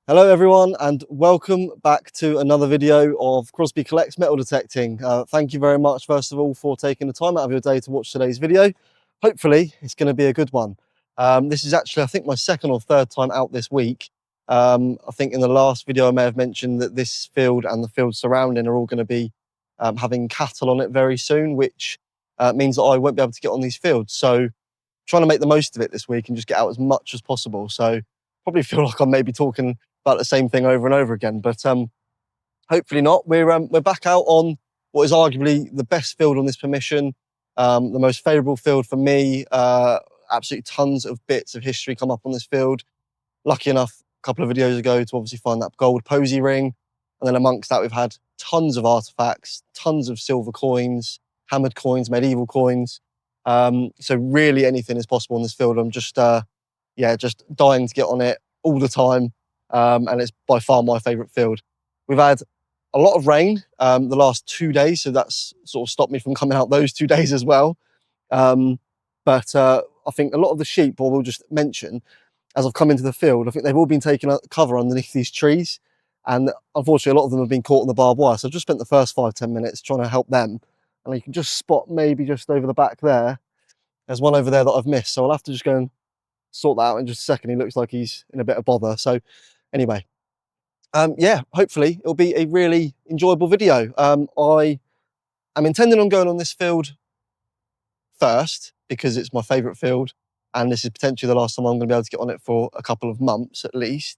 Hello everyone and welcome back to another video of Crosby Collects Metal Detecting. Thank you very much first of all for taking the time out of your day to watch today's video. Hopefully it's going to be a good one. This is actually I think my second or third time out this week. I think in the last video I may have mentioned that this field and the field surrounding are all going to be having cattle on it very soon, which means that I won't be able to get on these fields. So trying to make the most of it this week and just get out as much as possible. So probably feel like I'm maybe talking about the same thing over and over again, but hopefully not. We're back out on what is arguably the best field on this permission, the most favourable field for me. Absolutely tons of bits of history come up on this field. Lucky enough, a couple of videos ago to obviously find that gold posy ring, and then amongst that we've had tons of artifacts, tons of silver coins, hammered coins, medieval coins. So really anything is possible in this field. I'm just just dying to get on it all the time. And it's by far my favourite field. We've had a lot of rain the last 2 days, so that's sort of stopped me from coming out those 2 days as well. But I think a lot of the sheep, or we'll just mention, as I've come into the field, I think they've all been taking cover underneath these trees. And unfortunately, a lot of them have been caught in the barbed wire. So I've just spent the first 5-10 minutes trying to help them. And you can just spot maybe just over the back there, there's one over there that I've missed. So I'll have to just go and sort that out in just a second. He looks like he's in a bit of bother. So anyway, yeah, hopefully it'll be a really enjoyable video. I am intending on going on this field first because it's my favourite field, and this is potentially the last time I'm going to be able to get on it for a couple of months at least.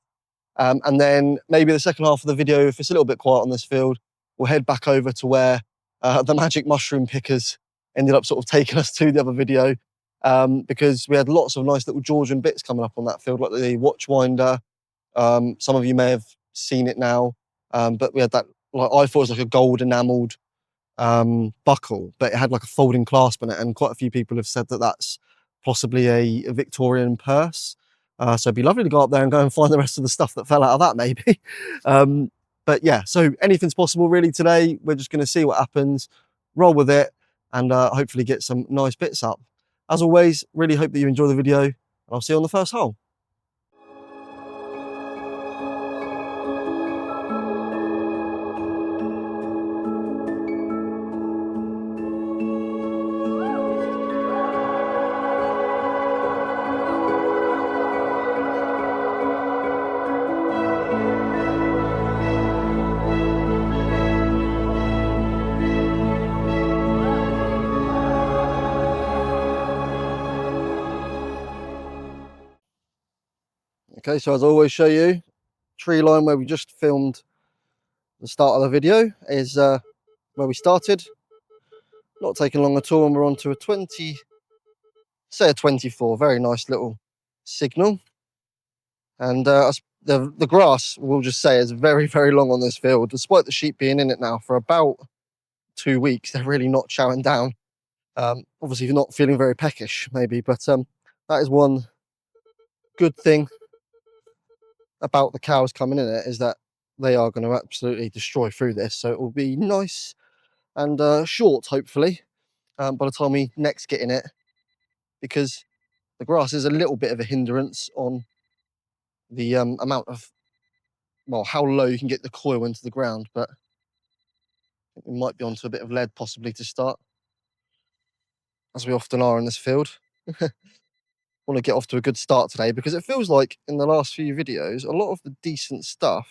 And then maybe the second half of the video, if it's a little bit quiet on this field, we'll head back over to where the magic mushroom pickers ended up sort of taking us to the other video, because we had lots of nice little Georgian bits coming up on that field, like the watchwinder. Some of you may have seen it now, but we had that, like, I thought it was like a gold enamelled buckle, but it had like a folding clasp on it, and quite a few people have said that that's possibly a Victorian purse. So it'd be lovely to go up there and go and find the rest of the stuff that fell out of that maybe. But yeah, so anything's possible really today. We're just going to see what happens, roll with it, and hopefully get some nice bits up. As always, really hope that you enjoy the video, and I'll see you on the first hole. Okay, so as I always show you, tree line where we just filmed the start of the video is where we started. Not taking long at all, and we're on to a 20, say a 24, very nice little signal. And the grass, we'll just say, is very, very long on this field. Despite the sheep being in it now for about 2 weeks, they're really not chowing down. Obviously, you're not feeling very peckish, maybe, but that is one good thing about the cows coming in it, is that they are going to absolutely destroy through this. So it will be nice and short, hopefully, by the time we next get in it, because the grass is a little bit of a hindrance on the amount of, well, how low you can get the coil into the ground. But I think we might be onto a bit of lead possibly to start, as we often are in this field. Want to get off to a good start today, because it feels like in the last few videos a lot of the decent stuff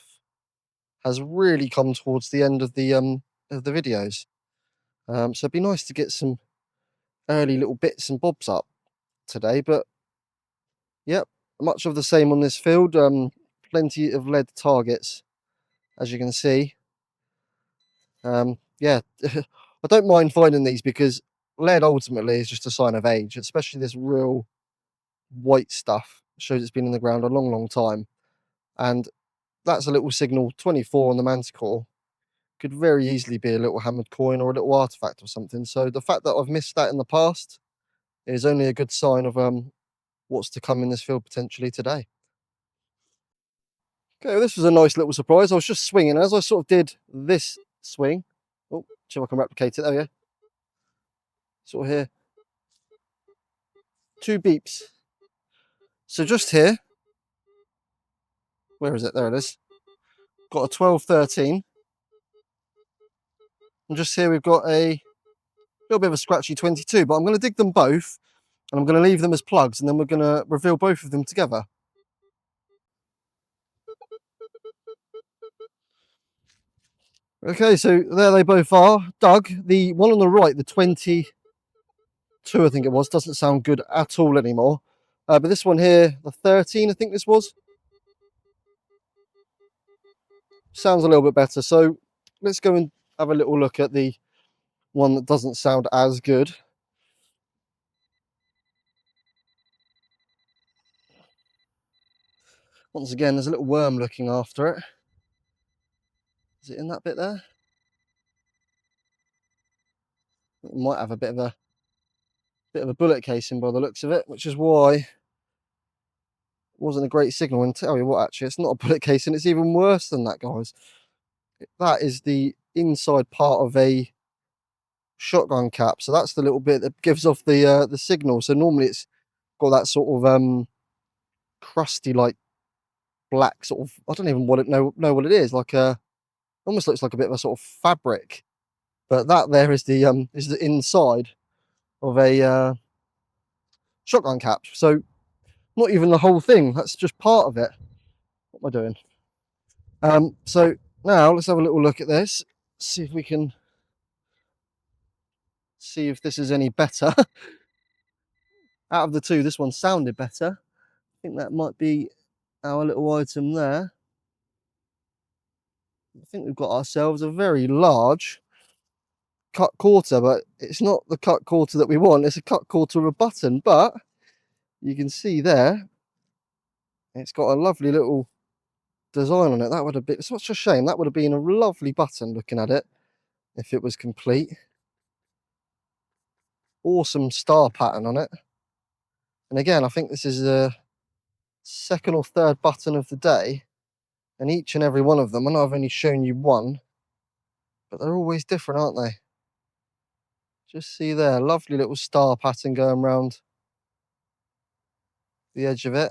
has really come towards the end of the videos. So it'd be nice to get some early little bits and bobs up today. But yep, much of the same on this field. Plenty of lead targets, as you can see. Yeah, I don't mind finding these, because lead ultimately is just a sign of age, especially this real white stuff. It shows it's been in the ground a long, long time. And that's a little signal, 24 on the manticore. Could very easily be a little hammered coin or a little artifact or something. So the fact that I've missed that in the past is only a good sign of what's to come in this field potentially today. Okay, well, this was a nice little surprise. I was just swinging. As I sort of did this swing, oh, see if I can replicate it. There we go. Sort of here. 2 beeps. So just here, Where is it? There it is. Got a 1213. And just here we've got a little bit of a scratchy 22, but I'm going to dig them both and I'm going to leave them as plugs, and then we're going to reveal both of them together. Okay, so there they both are. Doug, the one on the right, the 22, I think it was, doesn't sound good at all anymore. But this one here, the 13, I think this was, sounds a little bit better. So let's go and have a little look at the one that doesn't sound as good. Once again, there's a little worm looking after it. Is it in that bit there? It might have a bit of a bullet casing by the looks of it, which is why it wasn't a great signal. And tell you what, actually, it's not a bullet casing, it's even worse than that, guys. That is the inside part of a shotgun cap. So that's the little bit that gives off the signal. So normally it's got that sort of crusty, like black sort of, I don't even know what it is, like a, almost looks like a bit of a sort of fabric. But that there is the inside of a shotgun cap. So not even the whole thing, that's just part of it. What am I doing? So now let's have a little look at this, see if we can see if this is any better. Out of the two, this one sounded better. I think that might be our little item there. I think we've got ourselves a very large cut quarter, but it's not the cut quarter that we want. It's a cut quarter of a button, but you can see there it's got a lovely little design on it. That would have been, it's such a shame, that would have been a lovely button looking at it if it was complete. Awesome star pattern on it. And again, I think this is the second or third button of the day, and each and every one of them, I know I've only shown you one, but they're always different, aren't they? Just see there, lovely little star pattern going around the edge of it.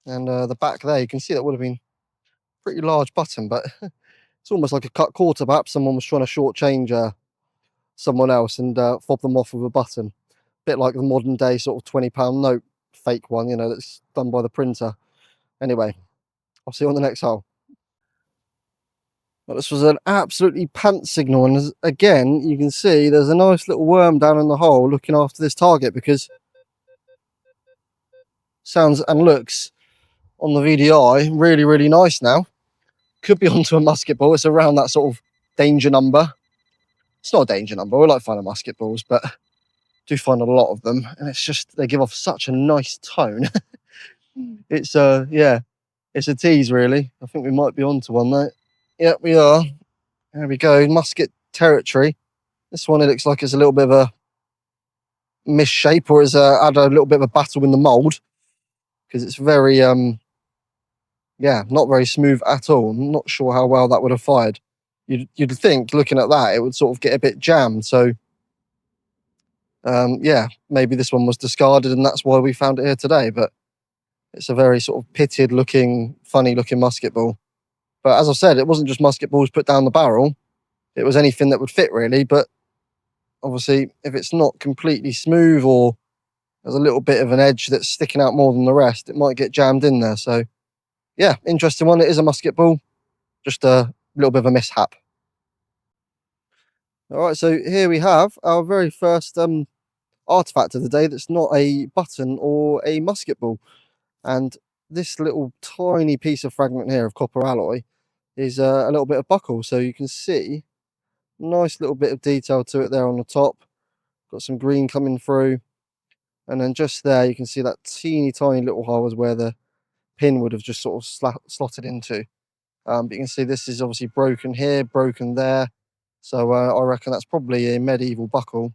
And the back there, you can see that would have been a pretty large button, but it's almost like a cut quarter. Perhaps someone was trying to shortchange someone else and fob them off with a button. A bit like the modern day sort of £20 note fake one, you know, that's done by the printer. Anyway, I'll see you on the next hole. Well, this was an absolutely pants signal, and again, you can see there's a nice little worm down in the hole looking after this target, because sounds and looks on the VDI really, really nice now. Could be onto a musket ball. It's around that sort of danger number. It's not a danger number. We like finding musket balls, but do find a lot of them, and it's just they give off such a nice tone. It's yeah, it's a tease really. I think we might be onto one though. Yep, we are. There we go, musket territory. This one, it looks like it's a little bit of a misshape, or has had a little bit of a battle in the mold, because it's very yeah, not very smooth at all. I'm not sure how well that would have fired. You'd think, looking at that, it would sort of get a bit jammed. So yeah, maybe this one was discarded and that's why we found it here today. But it's a very sort of pitted looking, funny looking musket ball. But as I said, it wasn't just musket balls put down the barrel. It was anything that would fit really. But obviously, if it's not completely smooth, or there's a little bit of an edge that's sticking out more than the rest, it might get jammed in there. So yeah, interesting one. It is a musket ball, just a little bit of a mishap. All right, so here we have our very first artifact of the day that's not a button or a musket ball. And this little tiny piece of fragment here of copper alloy is a little bit of buckle. So you can see nice little bit of detail to it there on the top. Got some green coming through, and then just there you can see that teeny tiny little hole is where the pin would have just sort of slotted into. But you can see this is obviously broken here, broken there. So I reckon that's probably a medieval buckle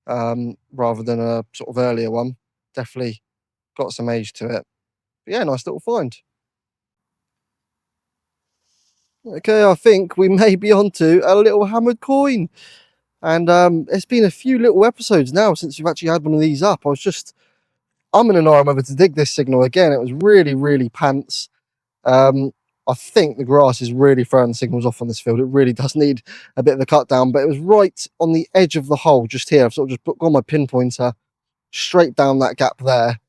rather than a sort of earlier one. Definitely got some age to it. But yeah, nice little find. Okay, I think we may be onto a little hammered coin. And it's been a few little episodes now since we've actually had one of these up. I was just I'm in an iron whether to dig this signal again. It was really, really pants. I think the grass is really throwing the signals off on this field. It really does need a bit of a cut down, but it was right on the edge of the hole just here. I've sort of just got my pinpointer straight down that gap there,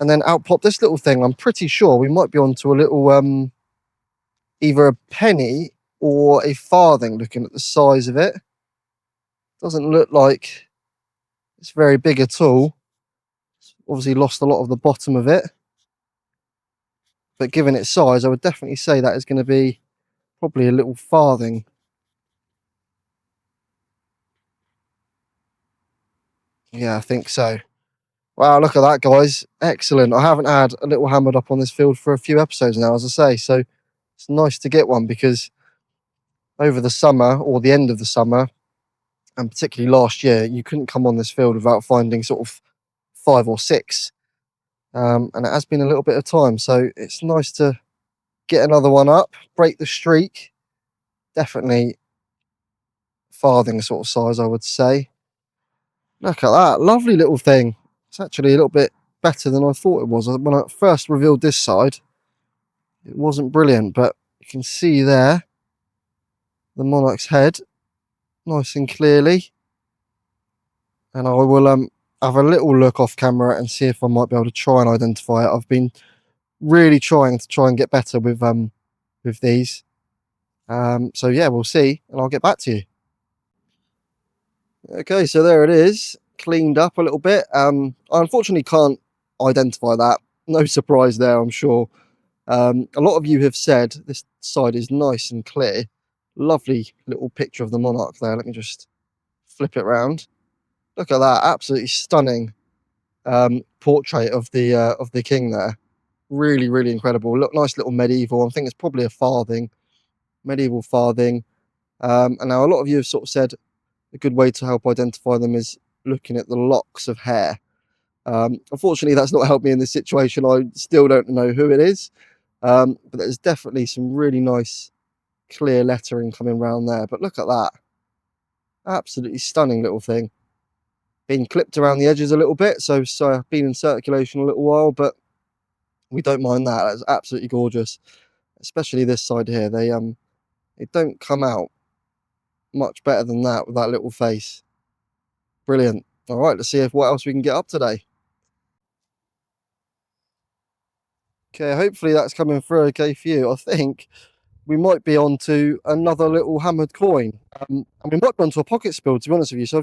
and then out popped this little thing. I'm pretty sure we might be onto a little either a penny or a farthing, looking at the size of it. Doesn't look like it's very big at all. It's obviously lost a lot of the bottom of it, but given its size, I would definitely say that is going to be probably a little farthing. Yeah, I think so. Wow, look at that, guys. Excellent. I haven't had a little hammered up on this field for a few episodes now, as I say, so it's nice to get one, because over the summer, or the end of the summer, and particularly last year, you couldn't come on this field without finding sort of 5 or 6. And it has been a little bit of time, so it's nice to get another one up, break the streak. Definitely farthing sort of size, I would say. Look at that, lovely little thing. It's actually a little bit better than I thought it was. When I first revealed this side, it wasn't brilliant, but you can see there the monarch's head nice and clearly. And I will have a little look off camera and see if I might be able to try and identify it. I've been really trying to get better with these. So yeah, we'll see, and I'll get back to you. Okay, so there it is, cleaned up a little bit. I unfortunately can't identify that. No surprise there, I'm sure. A lot of you have said this side is nice and clear. Lovely little picture of the monarch there. Let me just flip it round. Look at that, absolutely stunning portrait of the king there. Really, really incredible. Look, nice little medieval. I think it's probably a farthing, medieval farthing. And now a lot of you have sort of said a good way to help identify them is looking at the locks of hair. Unfortunately, that's not helped me in this situation. I still don't know who it is, but there's definitely some really nice clear lettering coming around there. But look at that, absolutely stunning little thing. Been clipped around the edges a little bit, so been in circulation a little while, but we don't mind that. That's absolutely gorgeous, especially this side here. They don't come out much better than that with that little face. Brilliant. All right, let's see what else we can get up today. Okay, hopefully that's coming through okay for you. I think we might be on to another little hammered coin. And we might be onto a pocket spill, to be honest with you. So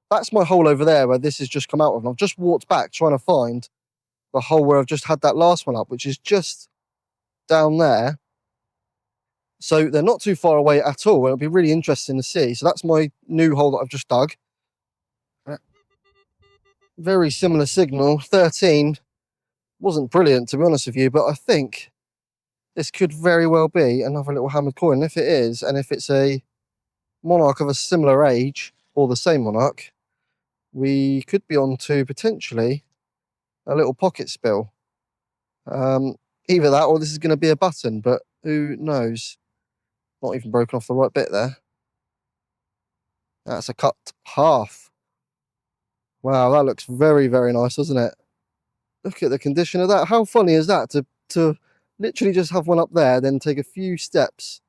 that's my hole over there where this has just come out of. And I've just walked back trying to find the hole where I've just had that last one up, which is just down there. So they're not too far away at all. It'll be really interesting to see. So that's my new hole that I've just dug. Very similar signal, 13. Wasn't brilliant, to be honest with you, but I think this could very well be another little hammered coin. And if it is, and if it's a monarch of a similar age, or the same monarch, we could be on to potentially a little pocket spill. Either that, or this is going to be a button, but who knows? Not even broken off the right bit there. That's a cut half. Wow, that looks very, very nice, doesn't it? Look at the condition of that. How funny is that to literally just have one up there, then take a few steps,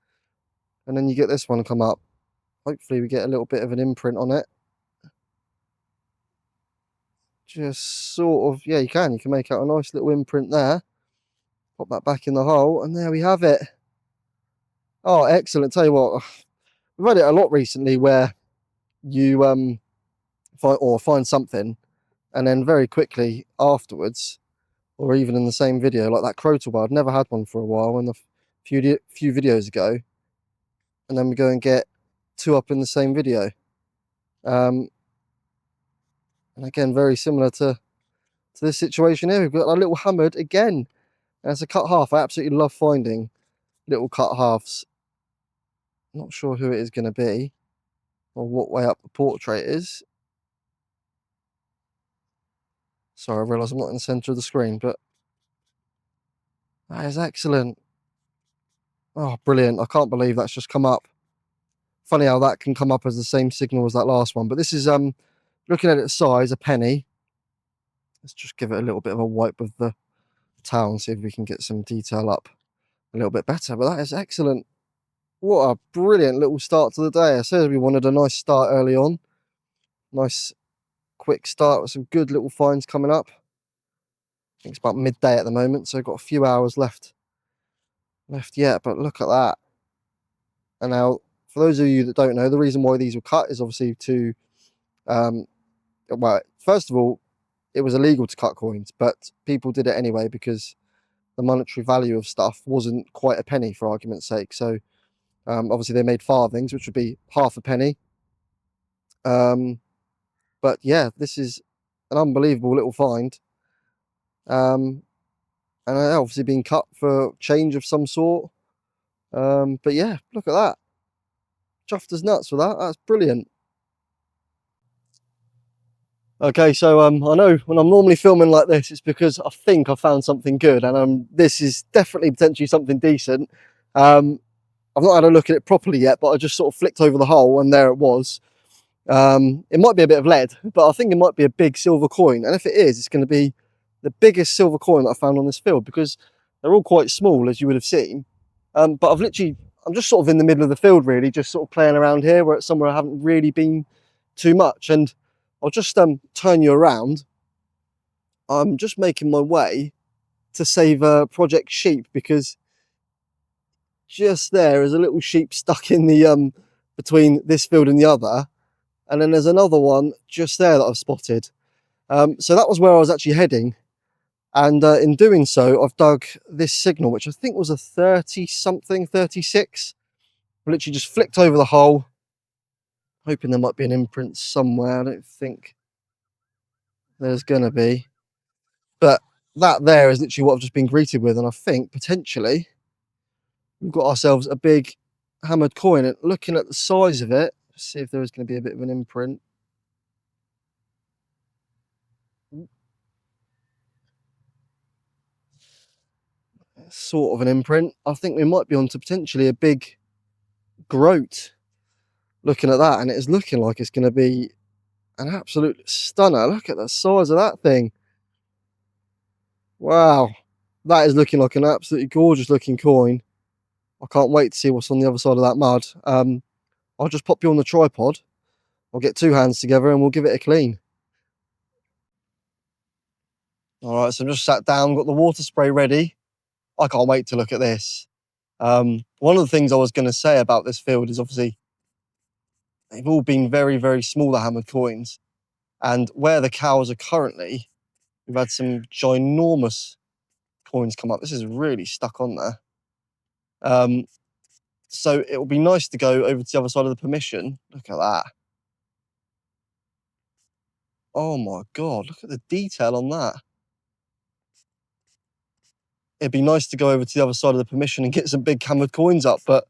and then you get this one come up. Hopefully we get a little bit of an imprint on it. Just sort of, yeah, you can make out a nice little imprint there. Pop that back in the hole, and there we have it. Oh, excellent. Tell you what, we've had it a lot recently where you find something, and then very quickly afterwards, or even in the same video, like that Crotal bar. I'd never had one for a while, and a few videos ago, and then we go and get 2 up in the same video. And again, very similar to this situation here. We've got a little hammered again, and it's a cut half. I absolutely love finding little cut halves. Not sure who it is going to be, or what way up the portrait is. Sorry, I realise I'm not in the centre of the screen, but that is excellent. Oh, brilliant. I can't believe that's just come up. Funny how that can come up as the same signal as that last one. But this is, looking at its size, a penny. Let's just give it a little bit of a wipe with the towel and see if we can get some detail up a little bit better. But that is excellent. What a brilliant little start to the day. I said we wanted a nice start early on. Nice quick start with some good little finds coming up. I think it's about midday at the moment, so I've got a few hours left yet, but look at that. And now, for those of you that don't know, the reason why these were cut is obviously to, well, first of all, it was illegal to cut coins, but people did it anyway because the monetary value of stuff wasn't quite a penny, for argument's sake. So obviously they made farthings, which would be half a penny. But yeah, this is an unbelievable little find. And obviously being cut for change of some sort. But yeah, look at that. Chuffed as nuts with that. That's brilliant. Okay, so I know when I'm normally filming like this, it's because I think I found something good, and this is definitely potentially something decent. I've not had a look at it properly yet, but I just sort of flicked over the hole, and there it was. It might be a bit of lead, but I think it might be a big silver coin, and if it is, it's going to be the biggest silver coin that I found on this field, because they're all quite small, as you would have seen. But I'm just sort of in the middle of the field, really, just sort of playing around here, where it's somewhere I haven't really been too much. And I'll just turn you around. I'm just making my way to save Project Sheep, because just there is a little sheep stuck in the between this field and the other, and then there's another one just there that I've spotted. So that was where I was actually heading, and in doing so, I've dug this signal, which I think was a 30-something, 36. I literally just flicked over the hole, hoping there might be an imprint somewhere. I don't think there's gonna be, but that there is literally what I've just been greeted with, and I think potentially we've got ourselves a big hammered coin. And looking at the size of it, see if there is going to be a bit of an imprint. Sort of an imprint. I think we might be onto potentially a big groat. Looking at that, and it is looking like it's going to be an absolute stunner. Look at the size of that thing. Wow, that is looking like an absolutely gorgeous looking coin. I can't wait to see what's on the other side of that mud. I'll just pop you on the tripod. I'll get two hands together and we'll give it a clean. All right, so I'm just sat down, got the water spray ready. I can't wait to look at this. One of the things I was going to say about this field is obviously they've all been very, very smaller hammered coins. And where the cows are currently, we've had some ginormous coins come up. This is really stuck on there. So it will be nice to go over to the other side of the permission. Look at that. Oh my God, look at the detail on that. It'd be nice to go over to the other side of the permission and get some big hammered coins up, but,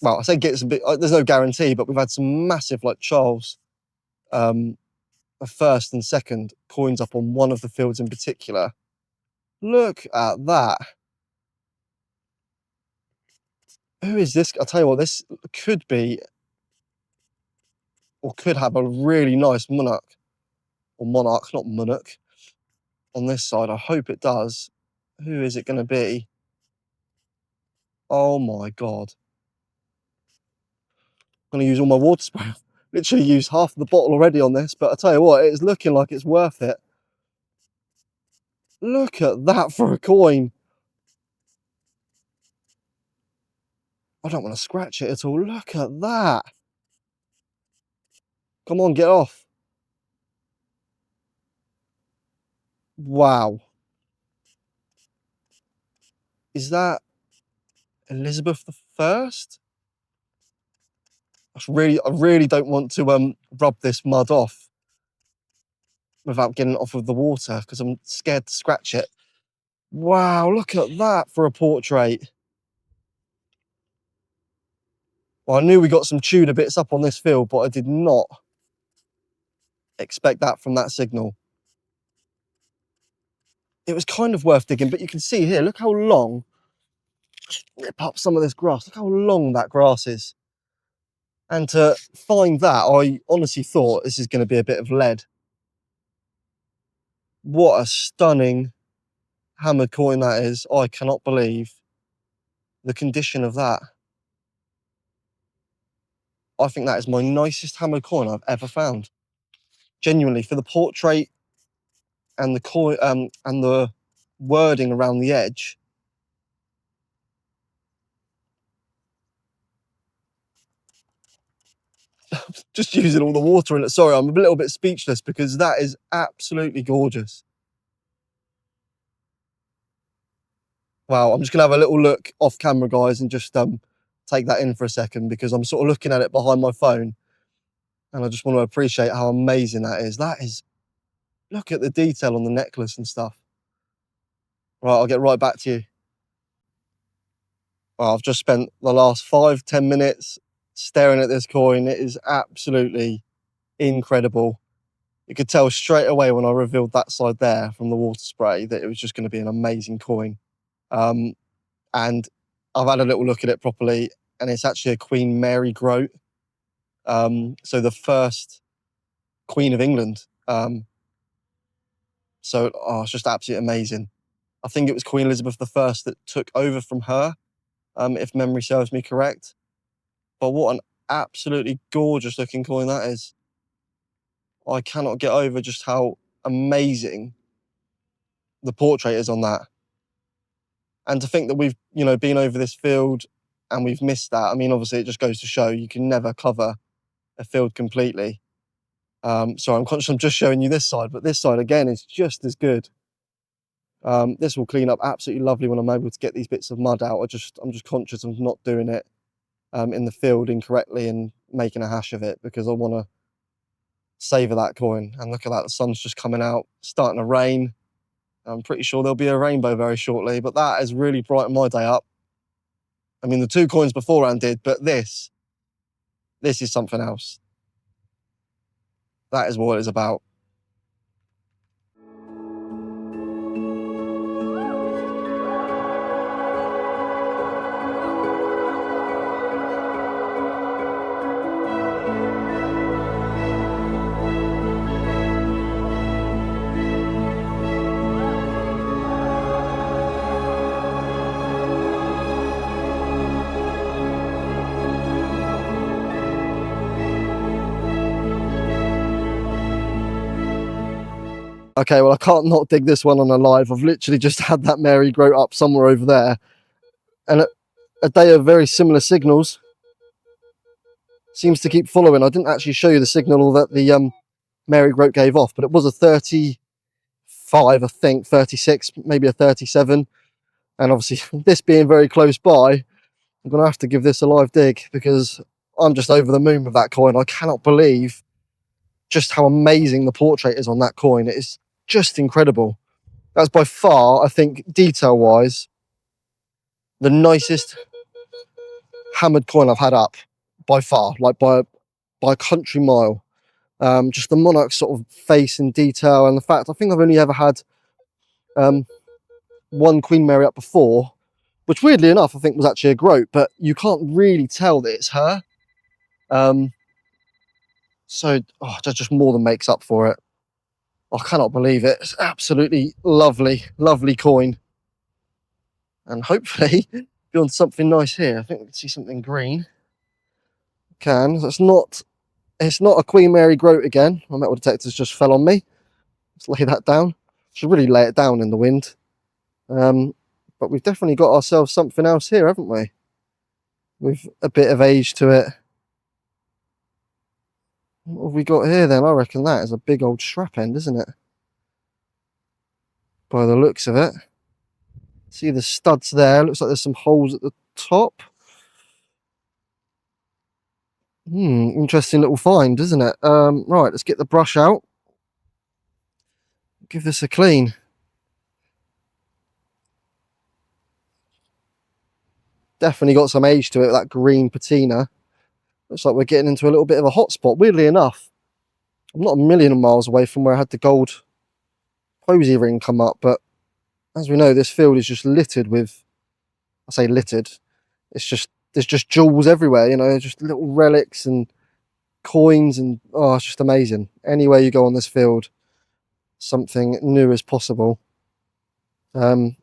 well, I say get some big, there's no guarantee, but we've had some massive, like Charles, a first and second coins up on one of the fields in particular. Look at that. Who is this? I'll tell you what, this could be, or could have a really nice monarch, not monarch, on this side. I hope it does. Who is it going to be? Oh my God. I'm going to use all my water spray. Literally used half the bottle already on this, but I tell you what, it is looking like it's worth it. Look at that for a coin. I don't want to scratch it at all. Look at that. Come on, get off. Wow. Is that Elizabeth I? I really don't want to rub this mud off without getting it off of the water, because I'm scared to scratch it. Wow, look at that for a portrait. Well, I knew we got some Tudor bits up on this field, but I did not expect that from that signal. It was kind of worth digging, but you can see here, look how long, just rip up some of this grass, look how long that grass is. And to find that, I honestly thought this is going to be a bit of lead. What a stunning hammered coin that is. I cannot believe the condition of that. I think that is my nicest hammered coin I've ever found. Genuinely, for the portrait and the coin and the wording around the edge. Just using all the water in it. Sorry, I'm a little bit speechless because that is absolutely gorgeous. Wow, I'm just gonna have a little look off camera, guys, and just take that in for a second because I'm sort of looking at it behind my phone, and I just want to appreciate how amazing that is. That is, look at the detail on the necklace and stuff. Right, I'll get right back to you. Well, I've just spent the last 5-10 minutes staring at this coin. It is absolutely incredible. You could tell straight away when I revealed that side there from the water spray that it was just going to be an amazing coin. And I've had a little look at it properly, and it's actually a Queen Mary groat. So the first Queen of England. So it's just absolutely amazing. I think it was Queen Elizabeth I that took over from her, if memory serves me correct. But what an absolutely gorgeous looking coin that is. I cannot get over just how amazing the portrait is on that. And to think that we've, been over this field and we've missed that. I mean, obviously it just goes to show you can never cover a field completely. So I'm conscious I'm just showing you this side, but this side again is just as good. This will clean up absolutely lovely when I'm able to get these bits of mud out. I'm just conscious of not doing it in the field incorrectly and making a hash of it because I want to savour that coin. And look at that, the sun's just coming out, starting to rain. I'm pretty sure there'll be a rainbow very shortly, but that has really brightened my day up. I mean, the two coins beforehand did, but this is something else. That is what it's about. Okay, well, I can't not dig this one on a live. I've literally just had that Mary groat up somewhere over there. And a day of very similar signals seems to keep following. I didn't actually show you the signal that the Mary groat gave off, but it was a 35, I think, 36, maybe a 37. And obviously, this being very close by, I'm going to have to give this a live dig because I'm just over the moon with that coin. I cannot believe just how amazing the portrait is on that coin. It is just incredible. That's by far, I think, detail-wise, the nicest hammered coin I've had up, by far, like by a country mile. Just the monarch sort of face and detail, and the fact I think I've only ever had one Queen Mary up before, which weirdly enough I think was actually a groat, but you can't really tell that it's her. So that just more than makes up for it. I cannot believe it. It's absolutely lovely, lovely coin. And hopefully be on something nice here. I think we can see something green. It's not a Queen Mary groat again. My metal detectors just fell on me. Let's lay that down. Should really lay it down in the wind. But we've definitely got ourselves something else here, haven't we? With a bit of age to it. What have we got here then? I reckon that is a big old strap end, isn't it? By the looks of it. See the studs there. Looks like there's some holes at the top. Interesting little find, isn't it? Right, let's get the brush out. Give this a clean. Definitely got some age to it, that green patina. Looks like we're getting into a little bit of a hot spot, weirdly enough. I'm not a million miles away from where I had the gold posy ring come up, but as we know, this field is just littered with, I say littered, there's just jewels everywhere, just little relics and coins, and it's just amazing. Anywhere you go on this field, something new as possible. But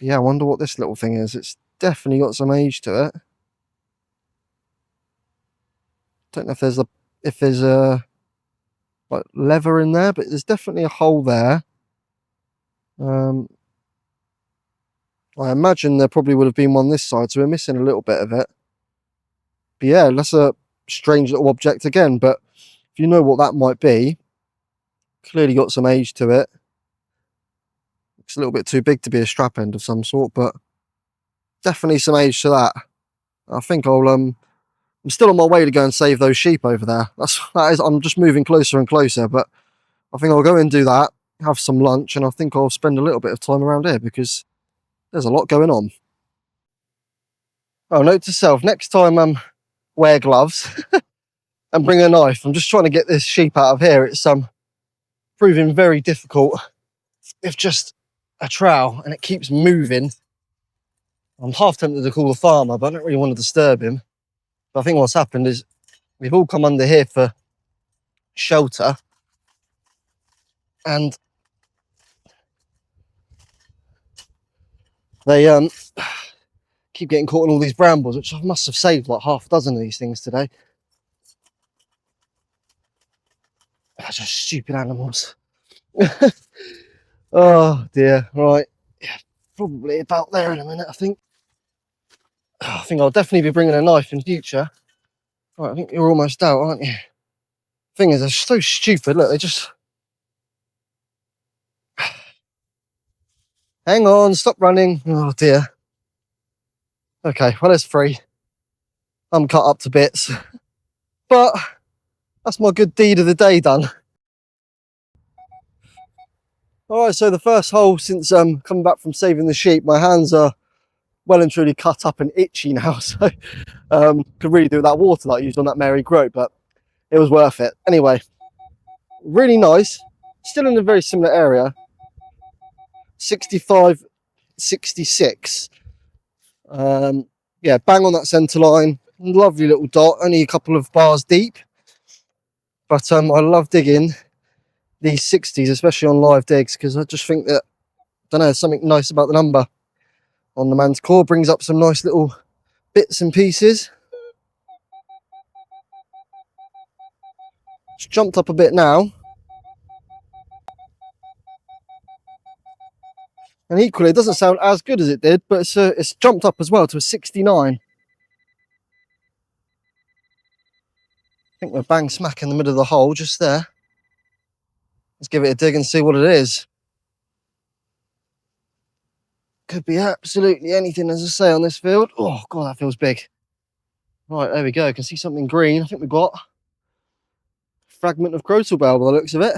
yeah, I wonder what this little thing is. It's definitely got some age to it. Don't know if there's a like leather in there, but there's definitely a hole there. I imagine there probably would have been one this side, so we're missing a little bit of it. But yeah, that's a strange little object again, but if you know what that might be, clearly got some age to it. It's a little bit too big to be a strap end of some sort, but definitely some age to that. I think I'm still on my way to go and save those sheep over there. I'm just moving closer and closer, but I think I'll go and do that, have some lunch, and I think I'll spend a little bit of time around here because there's a lot going on. Oh, note to self, next time wear gloves and bring a knife. I'm just trying to get this sheep out of here. It's proving very difficult with just a trowel, and it keeps moving. I'm half tempted to call the farmer, but I don't really want to disturb him. But I think what's happened is we've all come under here for shelter, and they keep getting caught in all these brambles, which I must have saved like half a dozen of these things today. They're just stupid animals. Oh dear, right. Yeah, probably about there in a minute, I think. I think I'll definitely be bringing a knife in future. Right, I think you're almost out, aren't you? Thing is, they're so stupid. Look, they just... Hang on, stop running. Oh dear. Okay, well, there's 3. I'm cut up to bits. But that's my good deed of the day done. Alright, so the first hole since coming back from saving the sheep, my hands are well and truly cut up and itchy now, so could really do with that water that I used on that Mary groat, but it was worth it. Anyway, really nice, still in a very similar area, 65, 66. Yeah, bang on that centre line, lovely little dot, only a couple of bars deep, but I love digging these 60s, especially on live digs, because I just think that, I don't know, there's something nice about the number on the man's core, brings up some nice little bits and pieces. It's jumped up a bit now, and equally it doesn't sound as good as it did, but it's jumped up as well to a 69. I think we're bang smack in the middle of the hole just there. Let's give it a dig and see what it is. Could be absolutely anything, as I say, on this field. Oh god, that feels big. Right, there we go. I can see something green. I think we've got a fragment of Crotal by the looks of it.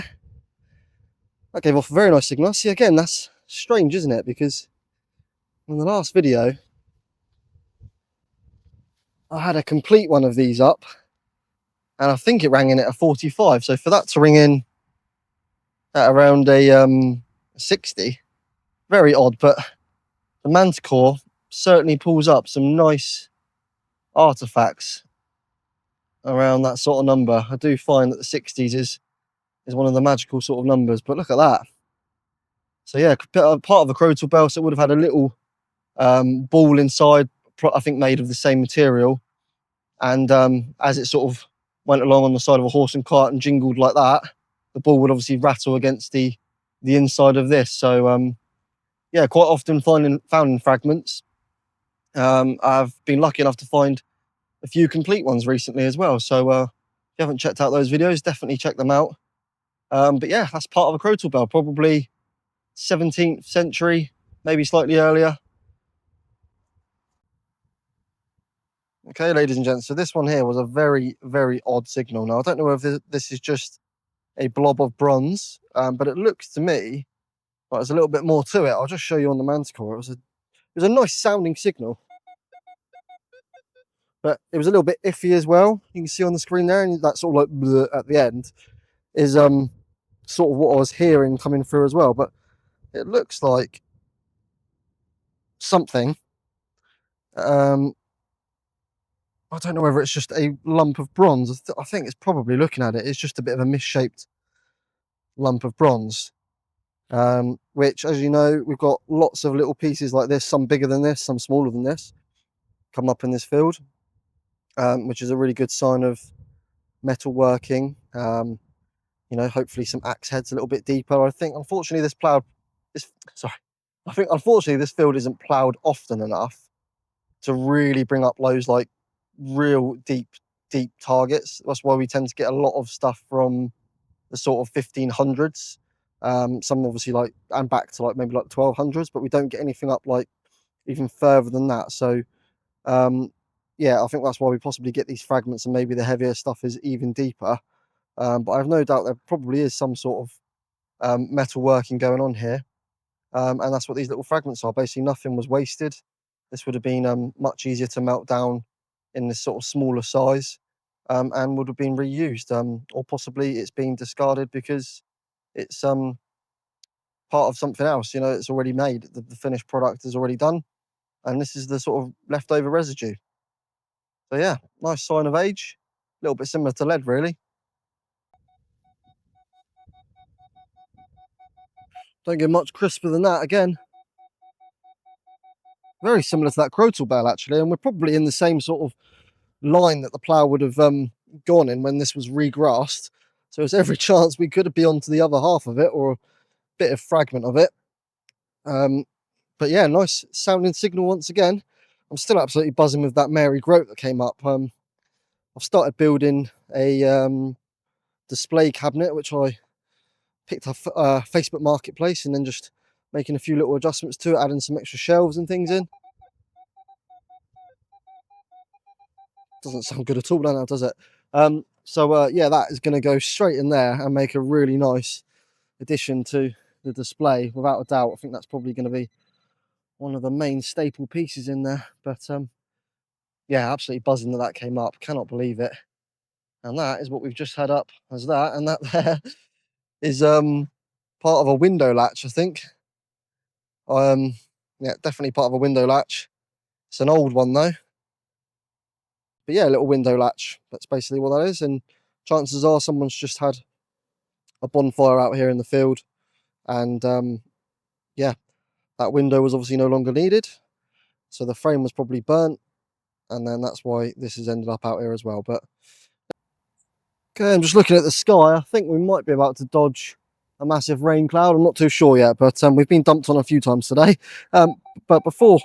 That gave off a very nice signal. See, again, that's strange, isn't it? Because in the last video, I had a complete one of these up, and I think it rang in at a 45. So for that to ring in at around a 60, very odd. But the manticore certainly pulls up some nice artifacts around that sort of number. I do find that the 60s is one of the magical sort of numbers. But look at that. So yeah, part of the Crotal bell, so it would have had a little ball inside, I think made of the same material. And as it sort of went along on the side of a horse and cart and jingled like that, the ball would obviously rattle against the inside of this. So yeah, quite often found in fragments. I've been lucky enough to find a few complete ones recently as well. So if you haven't checked out those videos, definitely check them out. But yeah, that's part of a Crotal bell, probably 17th century, maybe slightly earlier. Okay, ladies and gents, so this one here was a very, very odd signal. Now, I don't know if this is just a blob of bronze, but it looks to me like there's a little bit more to it. I'll just show you on the manticore. It was a nice sounding signal, but it was a little bit iffy as well. You can see on the screen there, and that sort of like bleh at the end is sort of what I was hearing coming through as well. But it looks like something. I don't know whether it's just a lump of bronze. I think it's probably, looking at it, it's just a bit of a misshaped lump of bronze, which, as you know, we've got lots of little pieces like this, some bigger than this, some smaller than this, come up in this field, which is a really good sign of metalworking. You know, hopefully some axe heads a little bit deeper. I think, unfortunately, I think, unfortunately, this field isn't ploughed often enough to really bring up those like real deep targets. That's why we tend to get a lot of stuff from the sort of 1500s. Some obviously like, and back to like maybe like 1200s, but we don't get anything up like even further than that. So yeah, I think that's why we possibly get these fragments, and maybe the heavier stuff is even deeper. But I have no doubt there probably is some sort of metal working going on here. And that's what these little fragments are. Basically, nothing was wasted. This would have been much easier to melt down in this sort of smaller size, and would have been reused, or possibly it's been discarded because it's part of something else. You know, it's already made. The finished product is already done, and this is the sort of leftover residue. So yeah, nice sign of age. A little bit similar to lead, really. Don't get much crisper than that again. Very similar to that Crotal bale, actually, and we're probably in the same sort of line that the plough would have gone in when this was regrassed. So there's every chance we could be onto the other half of it, or a bit of fragment of it. But yeah, nice sounding signal once again. I'm still absolutely buzzing with that Mary groat that came up. I've started building a display cabinet, which I picked up Facebook Marketplace, and then just making a few little adjustments to it, adding some extra shelves and things in. Doesn't sound good at all now, does it? So yeah, that is going to go straight in there and make a really nice addition to the display, without a doubt. I think that's probably going to be one of the main staple pieces in there. But yeah, absolutely buzzing that came up. Cannot believe it. And that is what we've just had up as that, and that there is part of a window latch, I think. Yeah, definitely part of a window latch. It's an old one though. But yeah, a little window latch. That's basically what that is. And chances are someone's just had a bonfire out here in the field, and yeah, that window was obviously no longer needed, so the frame was probably burnt, and then that's why this has ended up out here as well. But okay, I'm just looking at the sky. I think we might be about to dodge a massive rain cloud. I'm not too sure yet, but we've been dumped on a few times today. But before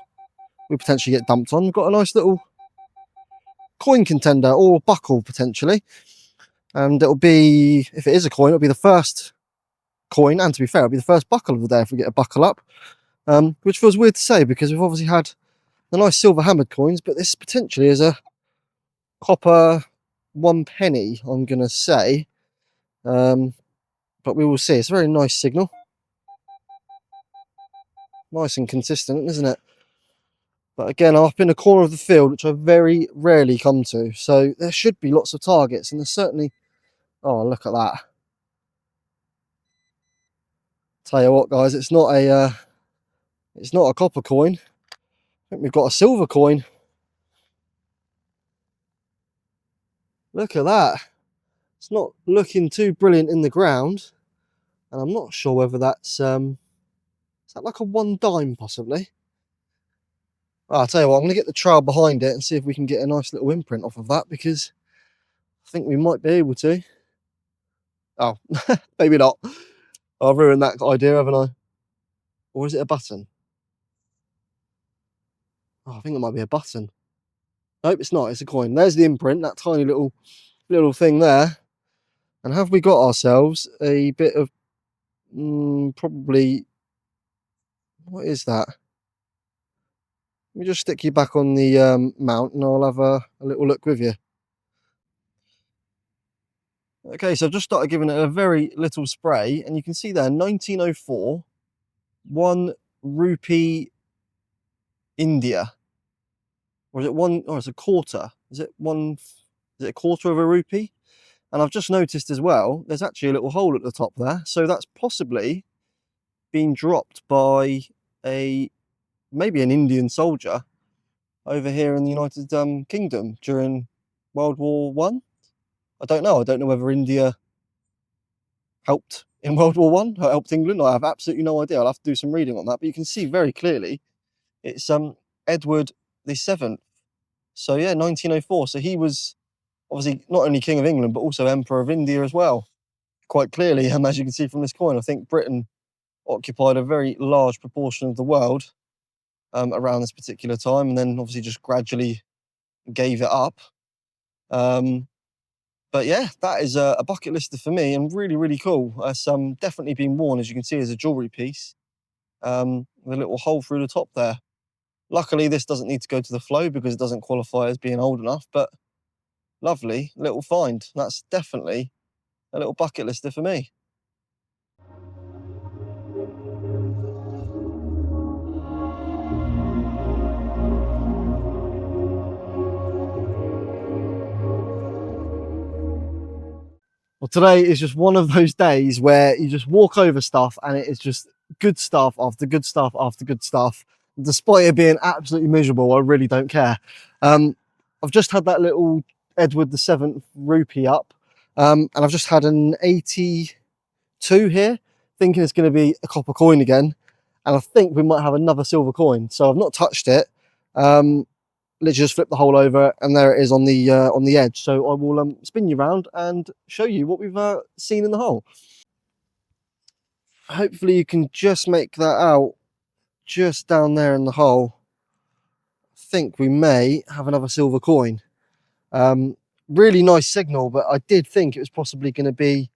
we potentially get dumped on, we've got a nice little coin contender, or buckle potentially, and it'll be, if it is a coin, it'll be the first coin, and to be fair, it'll be the first buckle of the day if we get a buckle up, which feels weird to say because we've obviously had the nice silver hammered coins, but this potentially is a copper 1 penny, I'm gonna say, but we will see. It's a very nice signal, nice and consistent, isn't it? But again, I'm up in the corner of the field, which I very rarely come to, so there should be lots of targets, and there's certainly, oh, look at that. Tell you what, guys, it's not a copper coin. I think we've got a silver coin. Look at that. It's not looking too brilliant in the ground, and I'm not sure whether that's is that like a 1 dime possibly. I'll tell you what, I'm going to get the trail behind it and see if we can get a nice little imprint off of that, because I think we might be able to. Oh, maybe not. I've ruined that idea, haven't I? Or is it a button? Oh, I think it might be a button. Nope, it's not. It's a coin. There's the imprint, that tiny little thing there. And have we got ourselves a bit of probably, what is that? Let me just stick you back on the mount, and I'll have a little look with you. Okay, so I've just started giving it a very little spray, and you can see there, 1904, 1 rupee India. Or is it one, or it's a quarter? Is it a quarter of a rupee? And I've just noticed as well, there's actually a little hole at the top there. So that's possibly been dropped by maybe an Indian soldier over here in the United Kingdom during World War I. I don't know. I don't know whether India helped in World War One, helped England. I have absolutely no idea. I'll have to do some reading on that. But you can see very clearly it's Edward the Seventh. So yeah, 1904. So he was obviously not only King of England, but also Emperor of India as well. Quite clearly, as you can see from this coin, I think Britain occupied a very large proportion of the world around this particular time, and then obviously just gradually gave it up. But yeah, that is a bucket lister for me, and really, really cool. It's definitely been worn, as you can see, as a jewellery piece, with a little hole through the top there. Luckily, this doesn't need to go to the flow because it doesn't qualify as being old enough, but lovely little find. That's definitely a little bucket lister for me. Well, today is just one of those days where you just walk over stuff and it is just good stuff after good stuff after good stuff. Despite it being absolutely miserable, I really don't care. I've just had that little Edward the Seventh rupee up, and I've just had an 82 here, thinking it's going to be a copper coin again, and I think we might have another silver coin. So I've not touched it. Literally just flip the hole over and there it is on the edge. So I will spin you around and show you what we've seen in the hole. Hopefully you can just make that out just down there in the hole. I think we may have another silver coin. Really nice signal, but I did think it was possibly going to be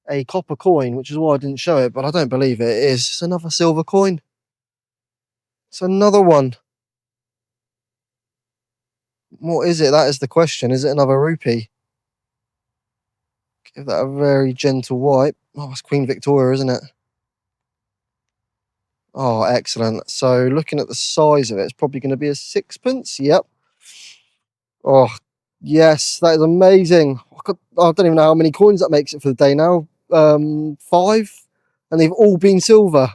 a copper coin, which is why I didn't show it, but I don't believe it. It is. It's another silver coin. It's another one. What is it? That is the question. Is it another rupee? Give that a very gentle wipe. Oh, it's Queen Victoria, isn't it? Oh, excellent. So looking at the size of it, it's probably going to be a sixpence. Yep. Oh, yes, that is amazing. I don't even know how many coins that makes it for the day now. 5, and they've all been silver.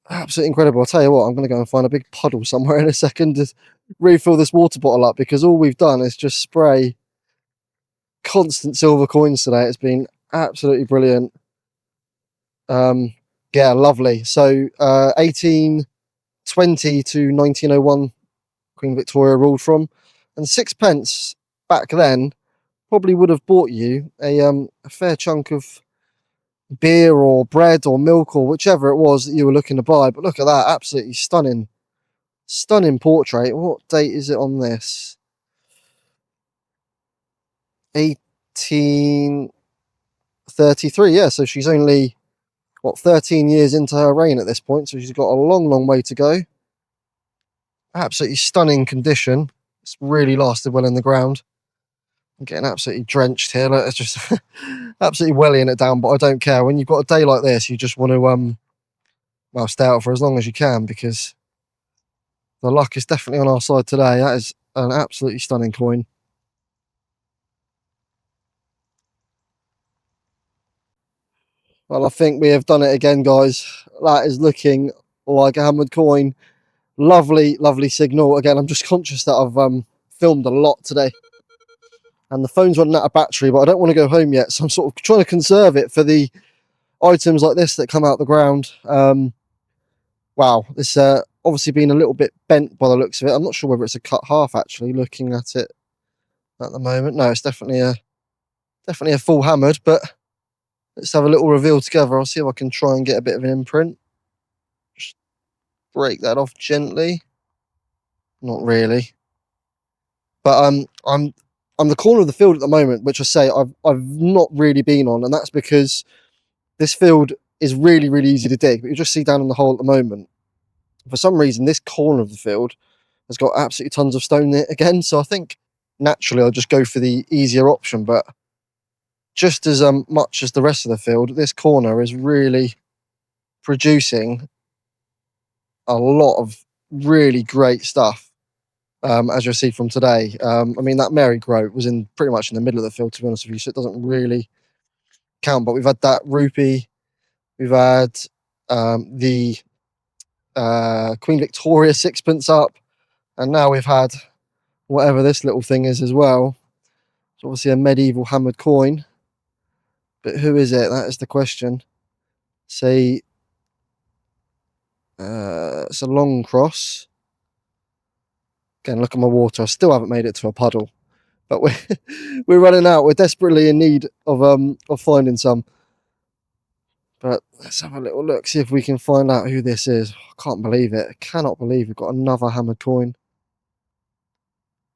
Absolutely incredible. I'll tell you what, I'm going to go and find a big puddle somewhere in a second to refill this water bottle up, because all we've done is just spray constant silver coins today. It's been absolutely brilliant. Yeah, lovely. So 1820 to 1901 Queen Victoria ruled from, and sixpence back then probably would have bought you a fair chunk of beer or bread or milk or whichever it was that you were looking to buy. But look at that, absolutely stunning portrait. What date is it on this? 1833. Yeah, so she's only, what, 13 years into her reign at this point, so she's got a long way to go. Absolutely stunning condition. It's really lasted well in the ground. I'm getting absolutely drenched here. Look, it's just absolutely wellying it down, but I don't care. When you've got a day like this, you just want to well, stay out for as long as you can, because the luck is definitely on our side today. That is an absolutely stunning coin. Well, I think we have done it again, guys. That is looking like a hammered coin. Lovely signal. Again, I'm just conscious that I've filmed a lot today, and the phone's running out of battery, but I don't want to go home yet, so I'm sort of trying to conserve it for the items like this that come out the ground. Wow, this obviously been a little bit bent by the looks of it. I'm not sure whether it's a cut half, actually, looking at it at the moment. No, it's definitely a full hammered, but let's have a little reveal together. I'll see if I can try and get a bit of an imprint. Just break that off gently. Not really. But I'm the corner of the field at the moment, which I say I've not really been on, and that's because this field is really easy to dig. But you just see down in the hole at the moment, for some reason, this corner of the field has got absolutely tons of stone in it again. So I think naturally I'll just go for the easier option. But just as much as the rest of the field, this corner is really producing a lot of really great stuff, as you'll see from today. I mean, that Mary groat was in pretty much in the middle of the field, to be honest with you, so it doesn't really count. But we've had that rupee, we've had the Queen Victoria sixpence up, and now we've had whatever this little thing is as well. It's obviously a medieval hammered coin. But who is it? That is the question. Say, it's a long cross. Again, look at my water. I still haven't made it to a puddle, but we're running out. We're desperately in need of finding some. But let's have a little look, see if we can find out who this is. I can't believe it. I cannot believe we've got another hammered coin.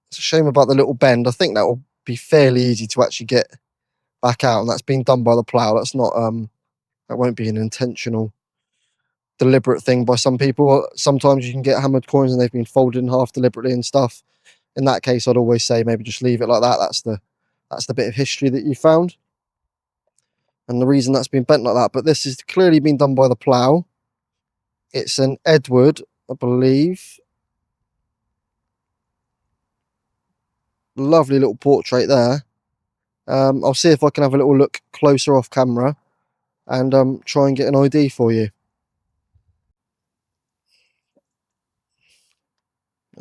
It's a shame about the little bend. I think that will be fairly easy to actually get back out, and that's been done by the plough. That's not that won't be an intentional, deliberate thing by some people. Sometimes you can get hammered coins and they've been folded in half deliberately and stuff. In that case, I'd always say maybe just leave it like that. That's the bit of history that you found, and the reason that's been bent like that. But this has clearly been done by the plough. It's an Edward, I believe. Lovely little portrait there. I'll see if I can have a little look closer off camera and try and get an ID for you.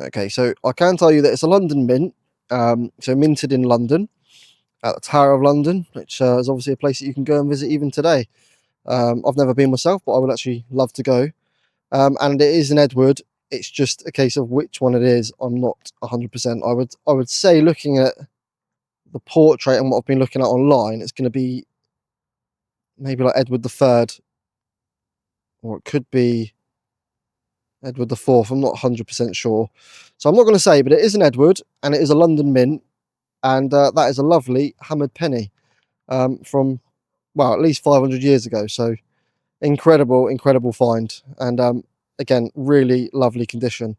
Okay, so I can tell you that it's a London mint, so minted in London at the Tower of London, which is obviously a place that you can go and visit even today. I've never been myself, but I would actually love to go. And it is an Edward. It's just a case of which one it is. I'm not 100%. I would say, looking at the portrait and what I've been looking at online, it's going to be maybe like Edward III, or it could be Edward IV. I'm not 100% sure, so I'm not going to say, but it is an Edward and it is a London mint, and that is a lovely hammered penny from, well, at least 500 years ago. So incredible find, and again, really lovely condition.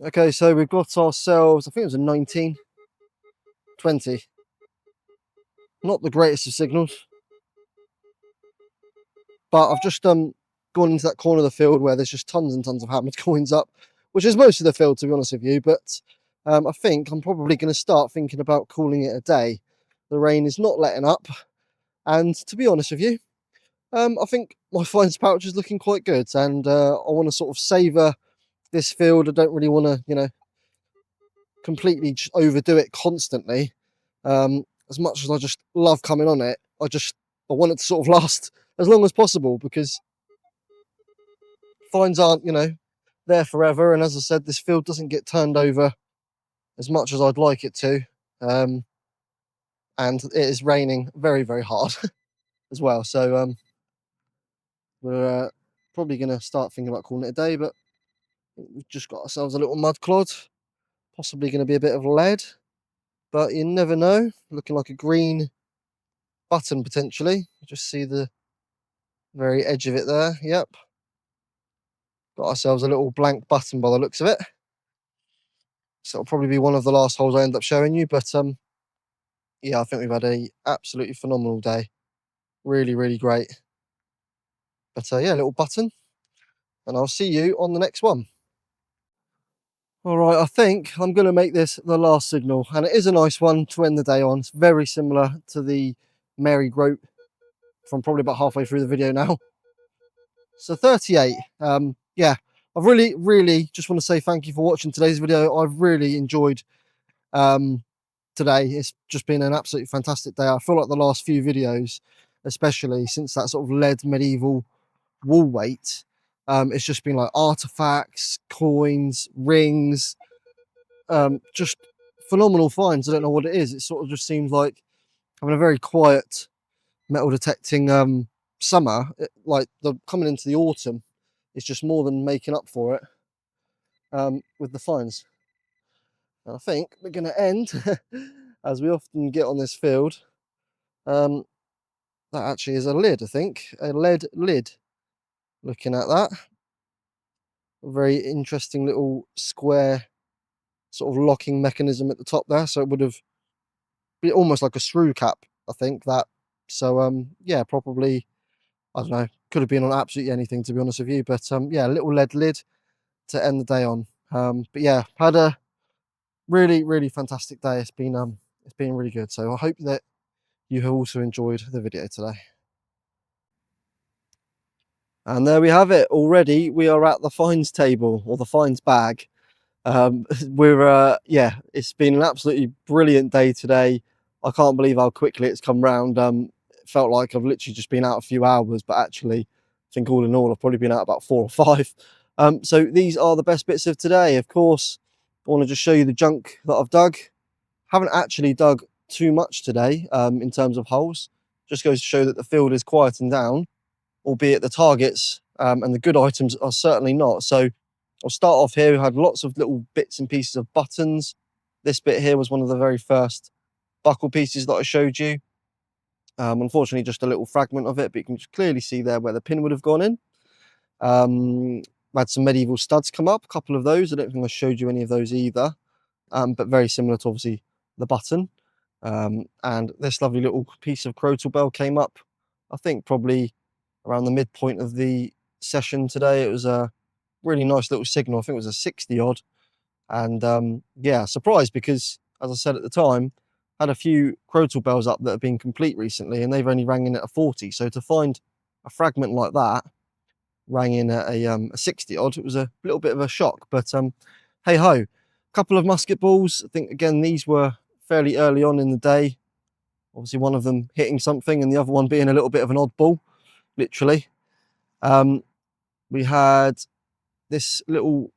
Okay, so we've got ourselves, I think it was a 1920. Not the greatest of signals, but I've just gone into that corner of the field where there's just tons and tons of hammered coins up, which is most of the field, to be honest with you. But I think I'm probably going to start thinking about calling it a day. The rain is not letting up, and to be honest with you, I think my finds pouch is looking quite good, and I want to sort of savour this field. I don't really want to, completely just overdo it constantly. As much as I just love coming on it, I want it to sort of last as long as possible, because finds aren't, there forever. And as I said, this field doesn't get turned over as much as I'd like it to. And it is raining very hard as well. So we're probably going to start thinking about calling it a day, but we've just got ourselves a little mud clod, possibly going to be a bit of lead, but you never know. Looking like a green button potentially. Just see the very edge of it there. Yep. Got ourselves a little blank button by the looks of it. So it'll probably be one of the last holes I end up showing you, but yeah, I think we've had a absolutely phenomenal day. Really great. But yeah, little button, and I'll see you on the next one. All right, I think I'm going to make this the last signal, and it is a nice one to end the day on. It's very similar to the Mary Groat from probably about halfway through the video now. So 38. Yeah, I've really just want to say thank you for watching today's video. I've really enjoyed today. It's just been an absolutely fantastic day. I feel like the last few videos, especially since that sort of lead medieval wool weight, it's just been like artifacts, coins, rings, just phenomenal finds. I don't know what it is. It sort of just seems like having a very quiet metal detecting summer. Like the coming into the autumn, it's just more than making up for it with the finds. And I think we're going to end, as we often get on this field. That actually is a lid, I think, a lead lid. Looking at that, a very interesting little square sort of locking mechanism at the top there. So it would have been almost like a screw cap, I think that. So yeah, probably, I don't know, could have been on absolutely anything, to be honest with you. But yeah, a little lead lid to end the day on. But yeah, had a really fantastic day. It's been really good. So I hope that you have also enjoyed the video today. And there we have it. Already we are at the finds table, or the finds bag. We're yeah, it's been an absolutely brilliant day today. I can't believe how quickly it's come round. It felt like I've literally just been out a few hours, but actually, I think all in all, I've probably been out about 4 or 5. So these are the best bits of today. Of course, I want to just show you the junk that I've dug. Haven't actually dug too much today in terms of holes. Just goes to show that the field is quieting down, albeit the targets and the good items are certainly not. So I'll start off here. We had lots of little bits and pieces of buttons. This bit here was one of the very first buckle pieces that I showed you. Unfortunately, just a little fragment of it, but you can just clearly see there where the pin would have gone in. We had some medieval studs come up, a couple of those. I don't think I showed you any of those either, but very similar to obviously the button. And this lovely little piece of Crotal bell came up, I think probably around the midpoint of the session today. It was a really nice little signal. I think it was a 60 odd. And yeah, surprised because, as I said at the time, had a few Crotal bells up that have been complete recently, and they've only rang in at a 40. So to find a fragment like that rang in at a 60 odd, it was a little bit of a shock. But hey ho, a couple of musket balls. I think again these were fairly early on in the day. Obviously, one of them hitting something, and the other one being a little bit of an oddball, literally. We had this little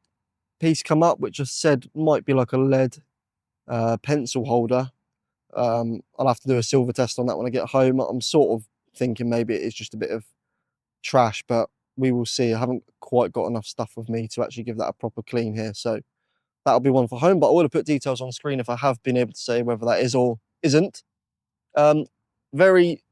piece come up, which I said might be like a lead pencil holder. I'll have to do a silver test on that when I get home. I'm sort of thinking maybe it is just a bit of trash, but we will see. I haven't quite got enough stuff with me to actually give that a proper clean here, so that'll be one for home. But I would have put details on screen if I have been able to say whether that is or isn't. Very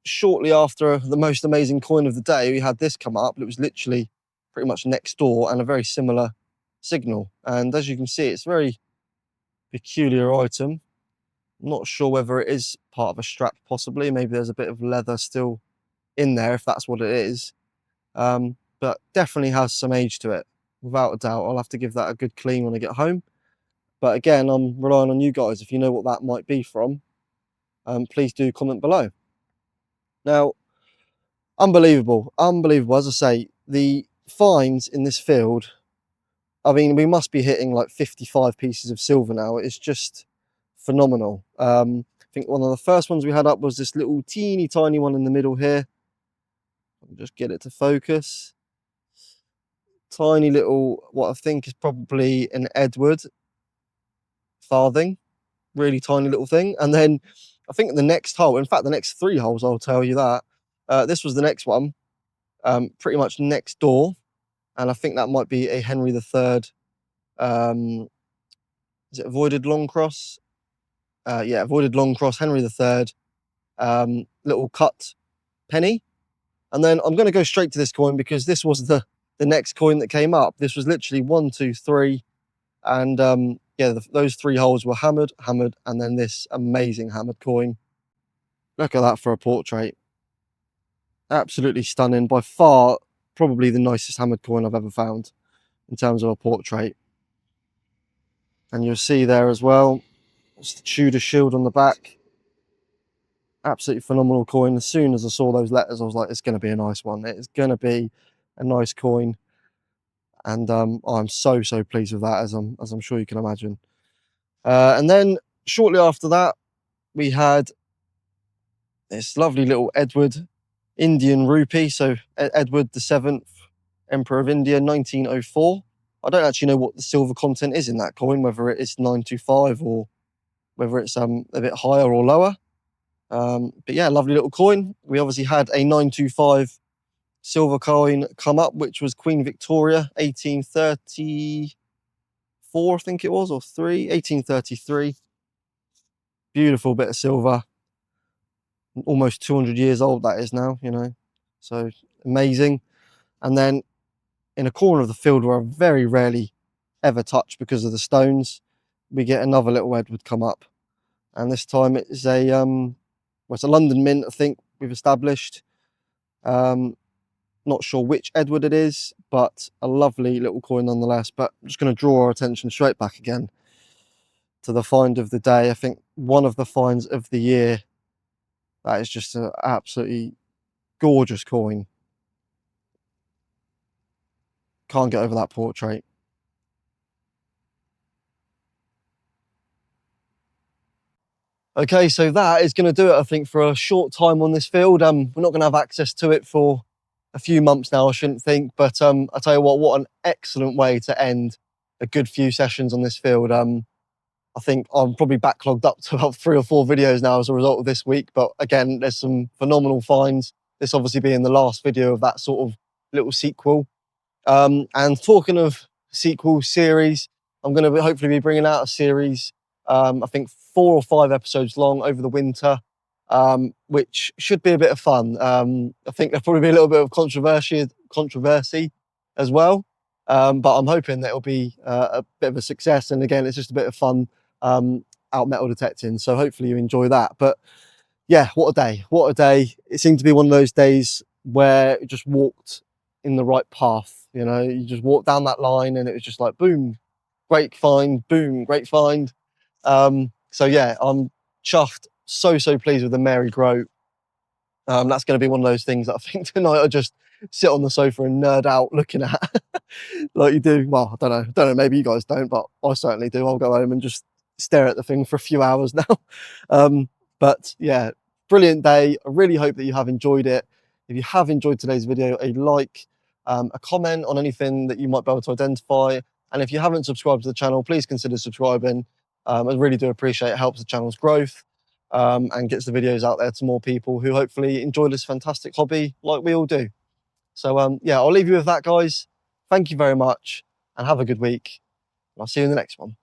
shortly after the most amazing coin of the day, we had this come up. It was literally pretty much next door and a very similar signal. And as you can see, it's a very peculiar item. Not sure whether it is part of a strap, possibly. Maybe there's a bit of leather still in there, if that's what it is. But definitely has some age to it, without a doubt. I'll have to give that a good clean when I get home. But again, I'm relying on you guys. If you know what that might be from, please do comment below. Now, unbelievable, unbelievable. As I say, the finds in this field, I mean, we must be hitting like 55 pieces of silver now. It's just phenomenal. I think one of the first ones we had up was this little teeny tiny one in the middle here. I'll just get it to focus. Tiny little, what I think is probably an Edward farthing. Really tiny little thing. And then I think the next hole, in fact, the next 3 holes, I'll tell you that. This was the next one, pretty much next door. And I think that might be a Henry III. Is it avoided long cross? Yeah, avoided long cross, Henry III. Little cut penny. And then I'm going to go straight to this coin because this was the next coin that came up. This was literally 1, 2, 3. And yeah, those 3 holes were hammered, and then this amazing hammered coin. Look at that for a portrait. Absolutely stunning. By far, probably the nicest hammered coin I've ever found in terms of a portrait. And you'll see there as well, it's the Tudor shield on the back. Absolutely phenomenal coin. As soon as I saw those letters, I was like, it's going to be a nice one. It's going to be a nice coin. And I'm so pleased with that, as I'm sure you can imagine. And then shortly after that, we had this lovely little Edward Indian rupee. So Edward VII, Emperor of India, 1904. I don't actually know what the silver content is in that coin, whether it is 925 or whether it's a bit higher or lower. But yeah, lovely little coin. We obviously had a 925 silver coin come up, which was Queen Victoria, 1834, I think it was, or 1833. Beautiful bit of silver. Almost 200 years old that is now, you know. So amazing. And then in a corner of the field where I very rarely ever touch because of the stones, we get another little Edward come up. And this time it's a well, it's a London mint, I think we've established. Not sure which Edward it is, but a lovely little coin nonetheless. But I'm just going to draw our attention straight back again to the find of the day. I think one of the finds of the year. That is just an absolutely gorgeous coin. Can't get over that portrait. Okay, so that is going to do it, I think, for a short time on this field. We're not going to have access to it for a few months now, I shouldn't think. But I tell you what an excellent way to end a good few sessions on this field. I think I'm probably backlogged up to about 3 or 4 videos now as a result of this week. But again, there's some phenomenal finds. This obviously being the last video of that sort of little sequel. And talking of sequel series, I'm going to hopefully be bringing out a series, I think 4 or 5 episodes long over the winter, which should be a bit of fun. I think there'll probably be a little bit of controversy as well, but I'm hoping that it'll be a bit of a success. And again, it's just a bit of fun out metal detecting. So hopefully you enjoy that. But yeah, what a day. What a day. It seemed to be one of those days where it just walked in the right path. You know, you just walked down that line and it was just like, boom, great find, boom, great find. So yeah, I'm chuffed. So pleased with the Mary Groat. That's going to be one of those things that I think tonight I'll just sit on the sofa and nerd out looking at like you do. Well, I don't know. Maybe you guys don't, but I certainly do. I'll go home and just stare at the thing for a few hours now. But yeah, brilliant day. I really hope that you have enjoyed it. If you have enjoyed today's video, a like, a comment on anything that you might be able to identify. And if you haven't subscribed to the channel, please consider subscribing. I really do appreciate it. It helps the channel's growth. And gets the videos out there to more people who hopefully enjoy this fantastic hobby like we all do. So yeah, I'll leave you with that, guys. Thank you very much and have a good week. I'll see you in the next one.